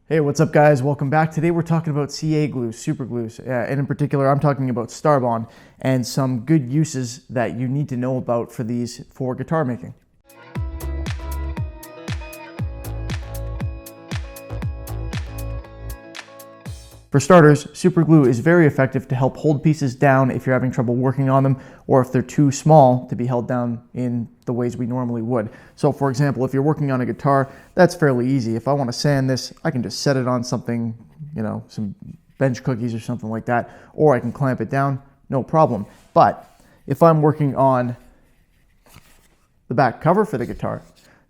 Hey, what's up guys? Welcome back. Today we're talking about CA glue, super glues, and in particular I'm talking about Starbond and some good uses that you need to know about for these for guitar making. For starters, super glue is very effective to help hold pieces down if you're having trouble working on them or if they're too small to be held down in the ways we normally would. So for example, if you're working on a guitar, that's fairly easy. If I want to sand this, I can just set it on something, some bench cookies or something like that, or I can clamp it down, no problem. But if I'm working on the back cover for the guitar,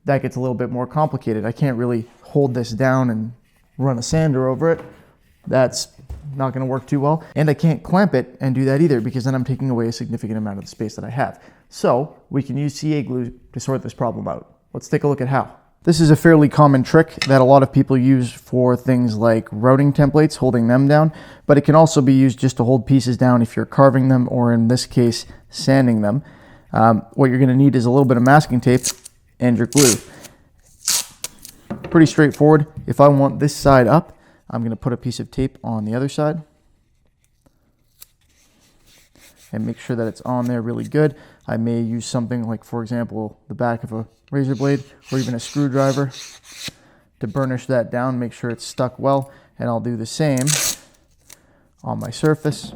that gets a little bit more complicated. I can't really hold this down and run a sander over it. That's not going to work too well. And I can't clamp it and do that either because then I'm taking away a significant amount of the space that I have. So we can use CA glue to sort this problem out. Let's take a look at how. This is a fairly common trick that a lot of people use for things like routing templates, holding them down, but it can also be used just to hold pieces down if you're carving them or in this case, sanding them. What you're going to need is a little bit of masking tape and your glue. Pretty straightforward. If I want this side up, I'm going to put a piece of tape on the other side and make sure that it's on there really good. I may use something like, for example, the back of a razor blade or even a screwdriver to burnish that down, make sure it's stuck well, and I'll do the same on my surface.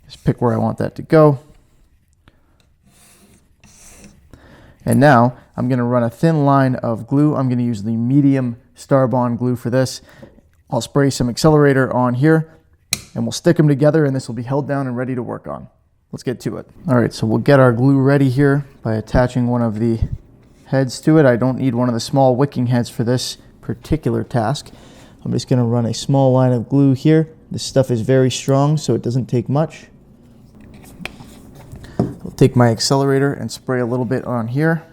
Just pick where I want that to go. And now I'm going to run a thin line of glue. I'm going to use the medium Starbond glue for this. I'll spray some accelerator on here and we'll stick them together and this will be held down and ready to work on. Let's get to it. All right, so we'll get our glue ready here by attaching one of the heads to it. I don't need one of the small wicking heads for this particular task. I'm just going to run a small line of glue here. This stuff is very strong, so it doesn't take much. I'll take my accelerator and spray a little bit on here.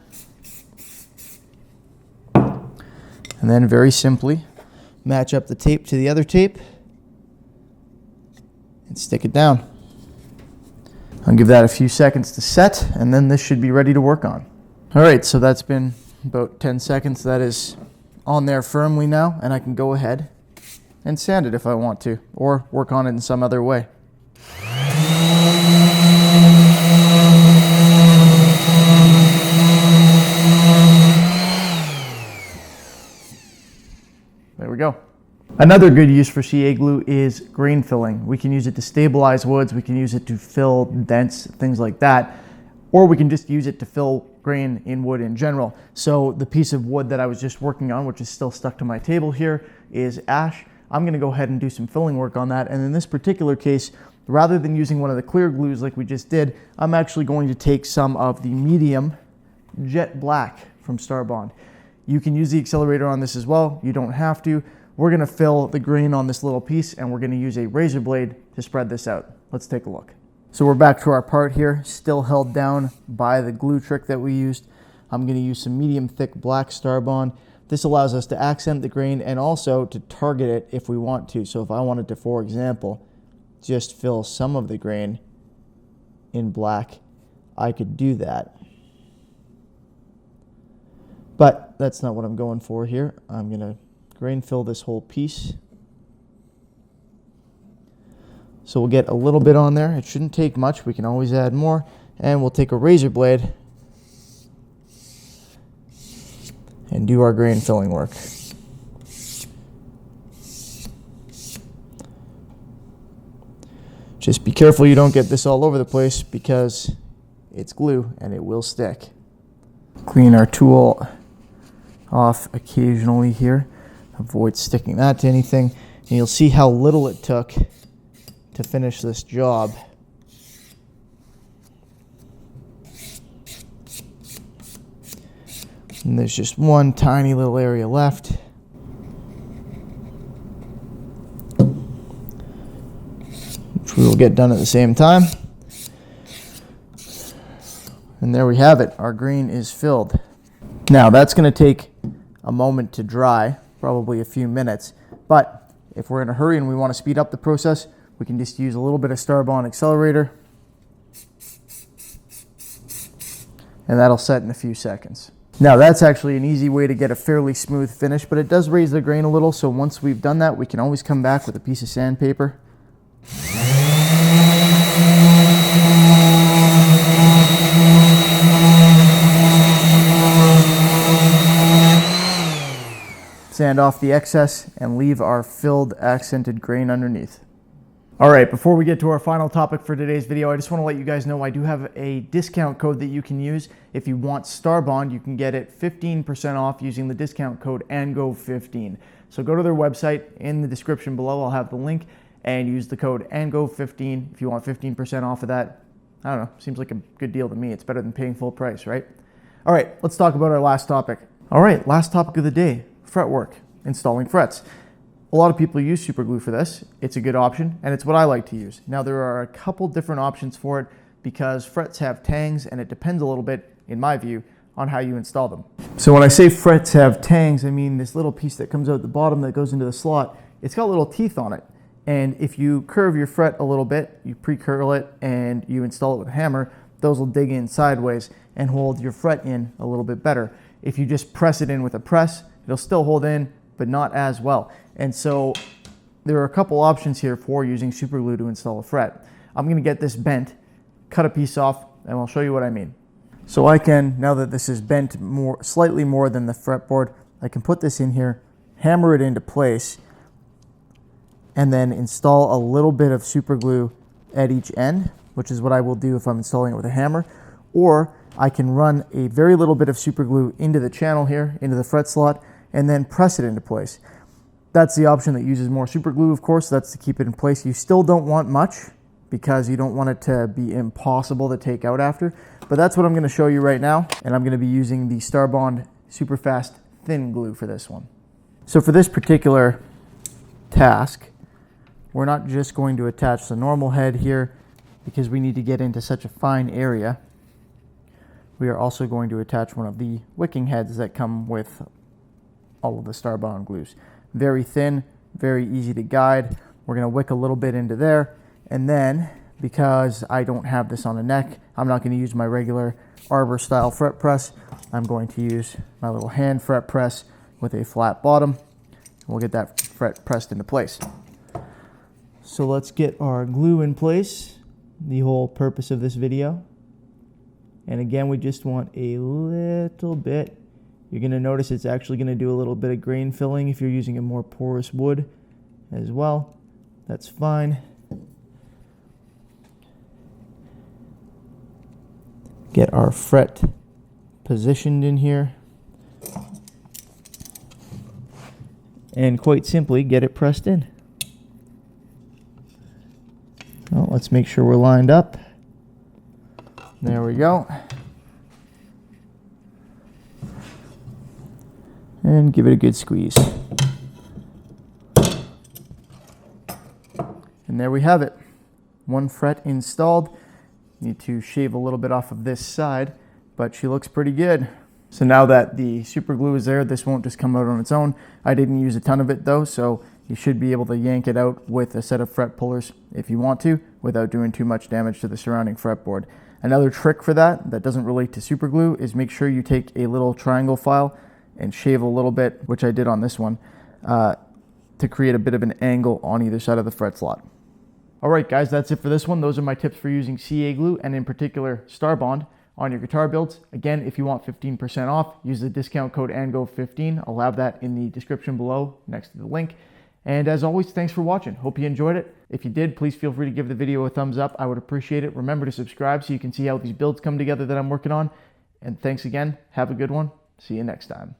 And then very simply match up the tape to the other tape and stick it down. I'll give that a few seconds to set and then this should be ready to work on. All right, so that's been about 10 seconds. That is on there firmly now and I can go ahead and sand it if I want to or work on it in some other way. There we go. Another good use for CA glue is grain filling. We can use it to stabilize woods, we can use it to fill dents, things like that, or we can just use it to fill grain in wood in general. So the piece of wood that I was just working on, which is still stuck to my table here, is ash. I'm going to go ahead and do some filling work on that, and in this particular case, rather than using one of the clear glues like we just did, I'm actually going to take some of the medium jet black from Starbond. You can use the accelerator on this as well. You don't have to. We're going to fill the grain on this little piece and we're going to use a razor blade to spread this out. Let's take a look. So we're back to our part here, still held down by the glue trick that we used. I'm going to use some medium thick black Starbond. This allows us to accent the grain and also to target it if we want to. So if I wanted to, for example, just fill some of the grain in black, I could do that. But that's not what I'm going for here. I'm going to grain fill this whole piece. So we'll get a little bit on there. It shouldn't take much. We can always add more. And we'll take a razor blade and do our grain filling work. Just be careful you don't get this all over the place because it's glue and it will stick. Clean our tool off occasionally here. Avoid sticking that to anything. And you'll see how little it took to finish this job. And there's just one tiny little area left. Which we will get done at the same time. And there we have it. Our grain is filled. Now that's going to take a moment to dry, probably a few minutes. But if we're in a hurry and we want to speed up the process, we can just use a little bit of Starbond accelerator and that'll set in a few seconds. Now that's actually an easy way to get a fairly smooth finish, but it does raise the grain a little, so once we've done that, we can always come back with a piece of sandpaper. Sand off the excess and leave our filled accented grain underneath. All right, before we get to our final topic for today's video, I just want to let you guys know I do have a discount code that you can use. If you want Starbond, you can get it 15% off using the discount code Angove15. So go to their website. In the description below, I'll have the link, and use the code Angove15 if you want 15% off of that. I don't know, seems like a good deal to me. It's better than paying full price, right? All right, let's talk about our last topic. All right, last topic of the day, fretwork, installing frets. A lot of people use Superglue for this. It's a good option, and it's what I like to use. Now, there are a couple different options for it because frets have tangs, and it depends a little bit, in my view, on how you install them. So when I say frets have tangs, I mean this little piece that comes out the bottom that goes into the slot. It's got little teeth on it, and if you curve your fret a little bit, you pre-curl it, and you install it with a hammer, those will dig in sideways and hold your fret in a little bit better. If you just press it in with a press, it'll still hold in, but not as well. And so there are a couple options here for using Superglue to install a fret. I'm going to get this bent, cut a piece off, and I'll show you what I mean. So I can, now that this is bent slightly more than the fretboard, I can put this in here, hammer it into place, and then install a little bit of Superglue at each end, which is what I will do if I'm installing it with a hammer. Or I can run a very little bit of Superglue into the channel here, into the fret slot, and then press it into place. That's the option that uses more Superglue, of course. That's to keep it in place. You still don't want much because you don't want it to be impossible to take out after. But that's what I'm going to show you right now. And I'm going to be using the Starbond Superfast Thin Glue for this one. So for this particular task, we're not just going to attach the normal head here because we need to get into such a fine area. We are also going to attach one of the wicking heads that come with all of the Starbond glues. Very thin, very easy to guide. We're going to wick a little bit into there, and then because I don't have this on a neck, I'm not going to use my regular arbor style fret press. I'm going to use my little hand fret press with a flat bottom. We'll get that fret pressed into place. So let's get our glue in place, the whole purpose of this video. And again, we just want a little bit. You're going to notice it's actually going to do a little bit of grain filling if you're using a more porous wood as well. That's fine. Get our fret positioned in here. And quite simply, get it pressed in. Well, let's make sure we're lined up. There we go. And give it a good squeeze. And there we have it. One fret installed. Need to shave a little bit off of this side, but she looks pretty good. So now that the Superglue is there, this won't just come out on its own. I didn't use a ton of it though, so you should be able to yank it out with a set of fret pullers if you want to, without doing too much damage to the surrounding fretboard. Another trick for that doesn't relate to Superglue is make sure you take a little triangle file and shave a little bit, which I did on this one, to create a bit of an angle on either side of the fret slot. All right, guys, that's it for this one. Those are my tips for using CA glue, and in particular, Starbond, on your guitar builds. Again, if you want 15% off, use the discount code Angove15. I'll have that in the description below next to the link. And as always, thanks for watching. Hope you enjoyed it. If you did, please feel free to give the video a thumbs up. I would appreciate it. Remember to subscribe so you can see how these builds come together that I'm working on. And thanks again. Have a good one. See you next time.